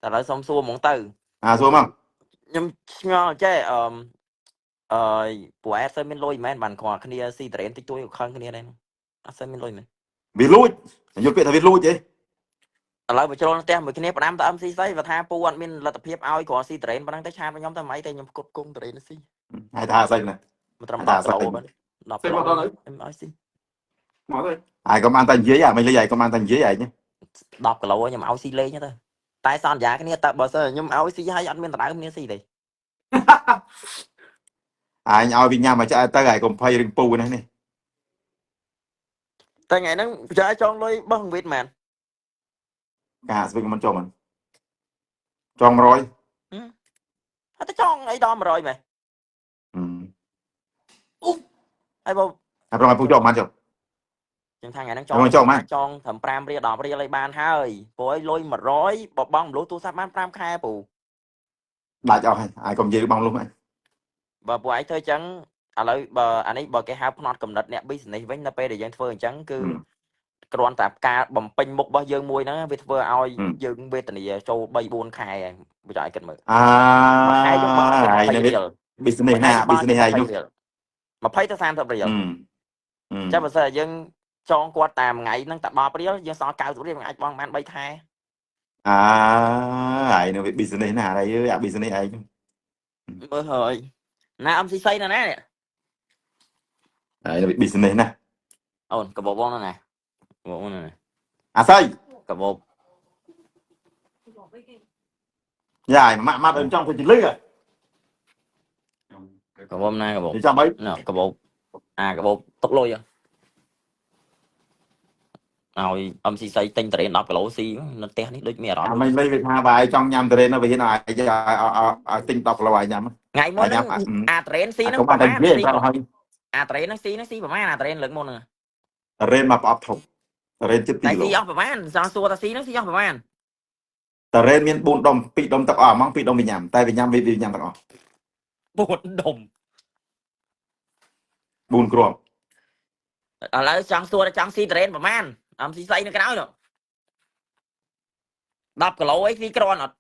តែឡើយសុំសួរហ្មងទៅសួរមក ខ្ញុំឆ្ងល់ចេះពួកអែតមានលុយមែនបានគ្រាន់គ្នាស៊ីតរ៉េនតិចតួចខឹងគ្នាដែរអត់សូវមានលុយមែនវាលួចយកពាក្យថាវាលួចទេ ឥឡូវបញ្ចូលផ្ទះមួយគ្នាផ្ដាំទៅ MC ស្អីបើថាពូអត់មានលទ្ធភាពឲ្យគ្រាន់ស៊ីតរ៉េនប៉ុណ្ណឹងទៅឆាតខ្ញុំទៅមិនអីតែខ្ញុំផ្គត់ផ្គង់តរ៉េនស៊ីហើយថាស្អីណាមិនត្រឹម10គីឡូបាន10គីឡូខ្ញុំឲ្យស៊ីមកទៅហើយកុំបានតែនិយាយមិនលីហើយកុំបានតែនិយាយឯង10គីឡូខ្ញុំឲ្យស៊ីលេងទៅតែសន្យាគ្នាតើបើសិនខ្ញុំឲ្យស៊ីហើយអត់មានដណ្ដើមគ្នាស៊ីទេអញឲ្យវិញ្ញាណមកចាទៅហើយកុំភ័យរឿងពូនេះតែថ្ងៃហ្នឹងប្រចាចង់លុយបោះវិតមែនកាស្វិកមិនចុះមិនចង់100អត់ទៅចង់អីដល់100មែនហើយបើតែប្រងឲ្យពូចុះមិនចុះខ្ញុំថាថ្ងៃហ្នឹងចង់ត្រឹម5រៀល10រៀលឲ្យបានហើយព្រោះឲ្យលុយ100បើបង់មលុះទូរស័ព្ទបាន5ខែពូដាច់អស់ហើយហើយកុំនិយាយបង់លុះហ្នឹងបើពួកឯងធ្វើអញ្ចឹងឥឡូវបើអានេះបើគេហៅផ្នត់កំណត់អ្នក business វិញនៅពេលដែលយើងធ្វើអញ្ចឹងគឺគ្រាន់តែការបំពេញមុខរបស់យើងមួយហ្នឹងវាធ្វើឲ្យយើងវេទនាចូល3 4ខែហ្នឹងបើចង់ឲ្យគិតមើលខែយើងបោះ20រៀល business ណា business ហើយនោះ20ទៅ30រៀលចាំបើសិនយើងចងគាត់តាមថ្ងៃហ្នឹងតែ10រៀលយើងសល់90រៀលអាចបង់បាន3ខែហើយនៅ business ណាអីអា business ឯងមើលហើយណាអំស៊ីសៃណានេះហើយនៅ business ណាអូនកបោបងណាបងណាអាស័យកបោយ៉ាម៉ាក់ចង់ទៅជលឹកកបោណាកបោចាំអីកបោកបោទុកលុយឲ្យអំស៊ីសៃទិញតរ៉េន10គីឡូស៊ីនៅផ្ទះនេះដូចមានអារម្មណ៍មិនវាថាបាយចង់ញ៉ាំតរ៉េននៅវាហ៊ានឲ្យទិញ10គីឡូឲ្យញ៉ាំថ្ងៃមុនហ្នឹងអាតរ៉េនស៊ីហ្នឹងប្រហែលអាតរ៉េនហ្នឹងស៊ីប្រហែលអាតរ៉េនលើកមុនហ្នឹងតរ៉េនមកប្រអប់ធំតរ៉េនជិត2គីឡូស៊ីអស់ប្រហែលចង់សួរតាស៊ីហ្នឹងស៊ីអស់ប្រហែលតរ៉េនមាន4ដុំ2ដុំទឹកអស់ហ្មង2ដុំវាញ៉ាំតែវាញ៉ាំវាញ៉ាំទាំងអស់4ដុំ4គ្រាប់ឥឡូវចង់សួរចង់ស៊ីតរ៉េនប្រហែលអំស៊ីសៃនៅក្រៅនោះ10គីឡូអីស៊ីក្រាន់អត់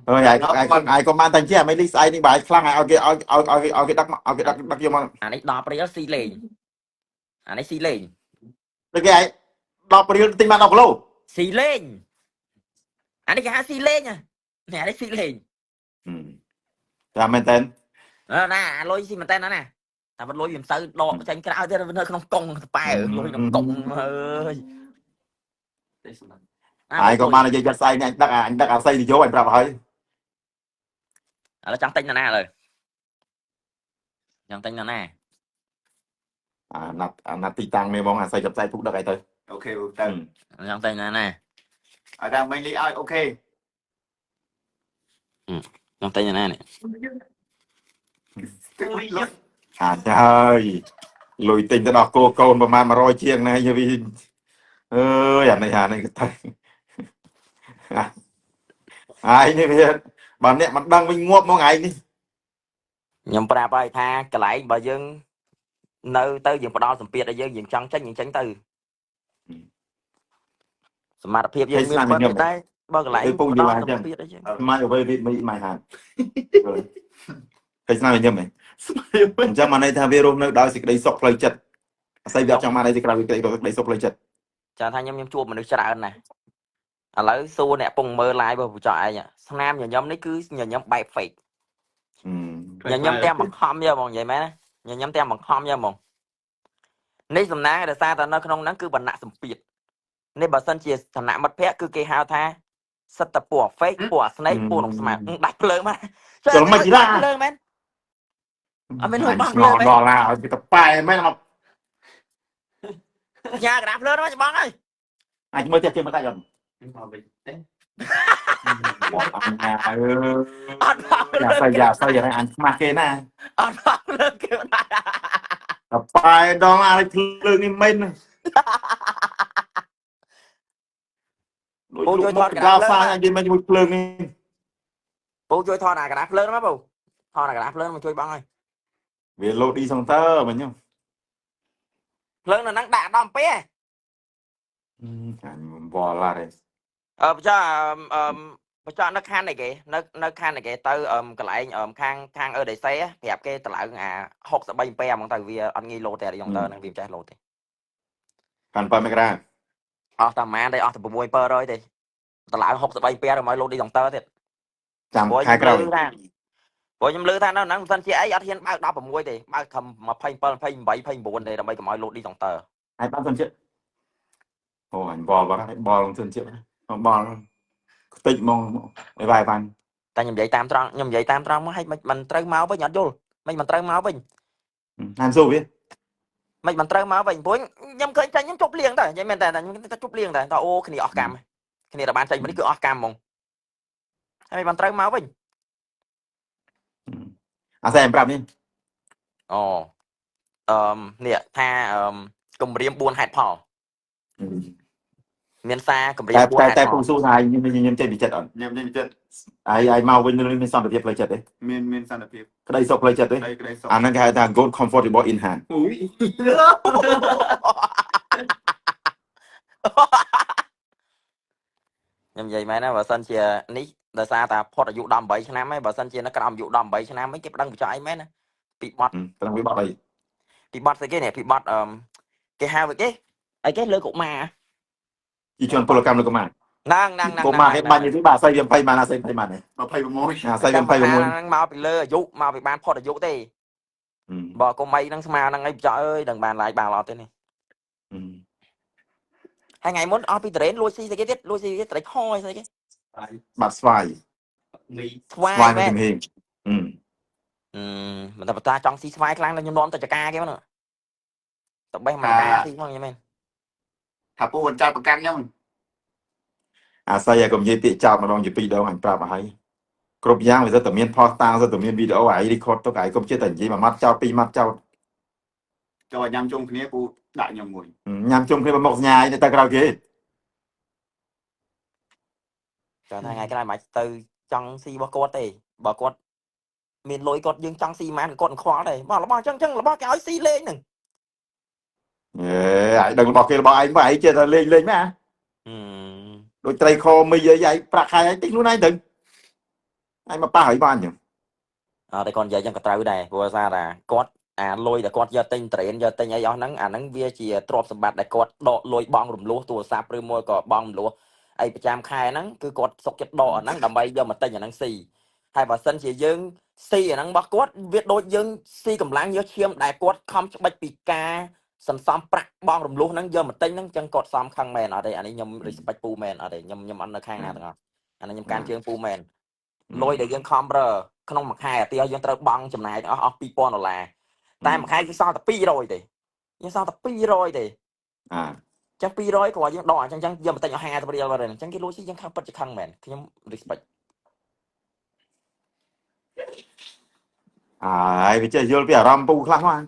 អើយអាយក៏បានតែជាមិនលីស្អីនេះបាយខ្លាំងឲ្យគេឲ្យគេដឹកយកមកអានេះ10រៀលស៊ីលេងអានេះស៊ីលេងដូចគេឲ្យ10រៀលទិញបាន10គីឡូស៊ីលេងអានេះគេហៅស៊ីលេងនេះអានេះស៊ីលេងចាំមែនតើណាលុយស៊ីមែនតើណាតែមិនលុយវាមិនសូវដកចាញ់ក្រៅទេនៅក្នុងកុងស្ប៉ែលុយក្នុងកុងអើយអាយក៏បាននិយាយចាត់ស្អីនេះអញដឹកអាស័យទៅយកអញប្រាប់ហើយឥឡូវចង់ទិញណាឥឡូវចង់ទិញណាអាណាត់ទីតាំងនេះហ្មងអាស័យចាប់ផ្សាយពុកដឹកអីទៅអូខេទៅចង់ទិញណាឲ្យដល់មិញលីឲ្យអូខេចង់ទិញណានេះហើយលុយទិញទៅដល់កូនប្រហែល100ជាងណាយវីអើយអានេះក៏ទៅហើយនេះវាបើអ្នកមិនដឹងវិញងាប់មកថ្ងៃនេះខ្ញុំប្រាប់ហើយថាកន្លែងបើយើងនៅទៅយើងផ្ដល់សម្ពាធឲ្យយើងចង់ចេញទៅសមត្ថភាពយើងមានប៉ុណ្ណឹងតែបើកន្លែងផ្ដល់សម្ពាធឲ្យយើងមកអ្វីវាមិនហាត់គេស្នាមញឹមហ៎អញ្ចឹងមកន័យថាវារស់នៅដោយសេចក្តីសុខផ្លូវចិត្តអស្អីវាចង់បានអីទីក្រៅសេចក្តីសុខផ្លូវចិត្តចាថាខ្ញុំជួបមនុស្សច្រើនណាស់ឥឡូវសួរអ្នកពងមើល live របស់ចောင်းឯងស្នាមញញឹមនេះគឺញញឹមបែប fake ញញឹមទាំងបង្ខំយកហ្មងនិយាយមែនញញឹមទាំងបង្ខំយកហ្មងនេះសំណាងដោយសារតែនៅក្នុងហ្នឹងគឺបណ្ណៈសម្ពាធនេះបើសិនជាឋានៈមិត្តភក្តិគឺគេហៅថាសិទ្ធិពណ៌ fake ពណ៌ស្នេហ៍ពណ៌ក្នុងស្មាតដាច់ភ្លើងមកចូលមិនជីឡាភ្លើងមែនអត់មានហួយបោះភ្លើងដល់ឡាឲ្យទៅប៉ែមែនអត់ញ៉ាកណ្ដាស់ភ្លើងមកច្បងហើយអាចមើលទៀតជើងមកតាច់អត់មកវិញទេអត់បោះយ៉ាសៃអញខ្មាស់គេណាអត់បោះភ្លើងគេមិនដែរទៅប៉ែដល់ឡាឲ្យភ្លើងនេះមិនពូជួយថតកណ្ដាស់ភ្លើងអញនិយាយមកជួយភ្លើងនេះពូជួយថតអាកណ្ដាស់ភ្លើងមកពូថតអាកណ្ដាស់ភ្លើងមកជួយបងហើយវាលោឌីសងតើមិញភ្លើងនៅហ្នឹងដាក់ដល់អំពីហ៎អញវល់ឡាទេ bây giờ bây giờ nó khăn này kì nó khăn này kì tới cái lại khang ở đây xe đẹp cái tờ lại học sẽ bay pe mong tại vì anh nghi lô tè đi dòng tờ năng viêm trái lô thì 7 មករា tầm mà đây tầm 6 per rồi thì tờ lại học sẽ bay pe rồi mới lô đi dòng tờ thì ចាំ bố ខែ nhầm ក្រោយ lư ra bố nhầm lư ra nó nắng phân chia ấy ở thiên bao đọc 6 thì bao cầm mà phanh per phanh 7 phanh 4 thì là mấy cái mọi lô đi dòng tờ ហើយបានសិនជិតអូអញបលបាត់ហើយបលសិនជិតបលខ្ទេចហ្មងឲ្យវាយបាន tại nhầm vậy tam trăng hay mình trâu máu với nhọt vô mình trâu máu với ហានស៊ូវា mình trâu máu với bố nhầm khơi tranh nhầm chụp liền thôi vậy mình tại ta chụp liền thôi tao ô cái này off cam cái này là bạn tranh mình cứ off cam mong hay mình trâu máu với អាសែប្រាប់នេះ ồ nè tha cầm riêng buôn hạt phò miền xa cầm តែ riêng buôn តែ hạt តែ phò ពូស៊ូថាខ្ញុំចេះពីចិត្តអត់ ញ៉ាំចិត្ត ហើយមកវិញមានសន្តិភាពផ្លូវចិត្តទេ មានសន្តិភាព ក្តីសុខផ្លូវចិត្តទេ ក្តីសុខ អាហ្នឹងគេហៅថា good comfortable in hand អូយ nhầm vậy mà nó bà sân chia ní đời xa ta phốt ở dụ đầm 7 năm ấy bà sân chia nó cầm dụ đầm 7 năm mấy cái đăng cho ai mấy nè bị bọt ត្រង់វាបត់អី bị bọt cái này bị bọt cái hai với cái lưỡi cũng mà ជីជនពលកម្មលោកកុមារ năng năng កុ năng មារ năng គេបាញ់នេះបាទស្អីវា20បានអាស្អី20បានទេ 26 អាស្អីវា năng mau bị lơ dụ mau bị ban phốt ở dụ đi 21 bỏ cô mày năng mau năng ấy trời ơi đừng bàn lại bàn lọt thế này hai ngày muốn ở bị đến lui xi cái tiết lui xi cái đấy khoi sao cái បាត់ស្វាយ មី ស្វាយ xoay មិនជំ mẹ ហៀង mình tập ta trong xi xoay khăn là nhom non ta chả ca cái nữa tập bay mà ca xi không nha men ថាពូអញ្ចាត់ប្រកាន់ខ្ញុំ អាស្អីឲ្យកុំនិយាយពាក្យចោលម្ដងជាពីរដងអញប្រាប់ឲ្យហើយគ្រប់យ៉ាងវាសិតតែមានផុសតាងសិតតែមានវីដេអូឲ្យ record ទុកឲ្យកុំចេះតែនិយាយមួយម៉ាត់ចោលពីរម៉ាត់ចោល ចូលញ៉ាំជុំគ្នាពូដាក់ខ្ញុំមួយ ញ៉ាំជុំគ្នាមកមកសញ្ញាឯទៅក្រៅគេ cho hai ngày cái này mày từ trong xi bao cốt đi bao cốt miền lối cốt dương trong xi mà cốt khó này bảo là bao chân chân là bao cái áo xi lên nè អេឲ្យដឹងរបស់គេរបស់ឯងមកឯងចេះតែលេងលេងមែនដូចត្រីខមីយាយឯងប្រាក់ខែឯងតិចខ្លួនឯងទៅឯងមកប៉ះឲ្យបានចឹង đây còn giờ chẳng có trâu này vừa ra là cốt lôi là cốt giờ tinh trển giờ tinh ấy ó nắng vía chỉ trộm sầm bạt đại cốt độ lôi bong rùm lúa tua sạp rư môi có bong lúa ấy bị chạm khai nắng cứ cốt sọc chất đỏ nắng đầm bay giờ mà tinh ở nắng xì hai bà sân chỉ dương xì ở nắng bắc cốt viết đôi dương xì cầm láng nhớ chiêm đại cốt không cho bạch bị ca sầm xóm bạc bong rùm lúa nắng giờ mà tinh nắng chân cốt xóm khăng mền ở đây anh ấy nhầm respect pu mền ở đây nhầm ăn ở khang nào được anh ấy nhầm can chương pu mền lôi để dương không bờ không mặc hai tia dương tơ bong chùm này ở people nó là tại mà hai cái sao tập pi rồi thì nhưng sao tập pi rồi thì អា chẳng pi rồi của dương đỏ chẳng giờ mà tay hai tập điều rồi chẳng cái lối xí chẳng không bất khăng mền thì nhóm respect ហើយវាចេះយល់ពីអារម្មណ៍ពូខ្លះមក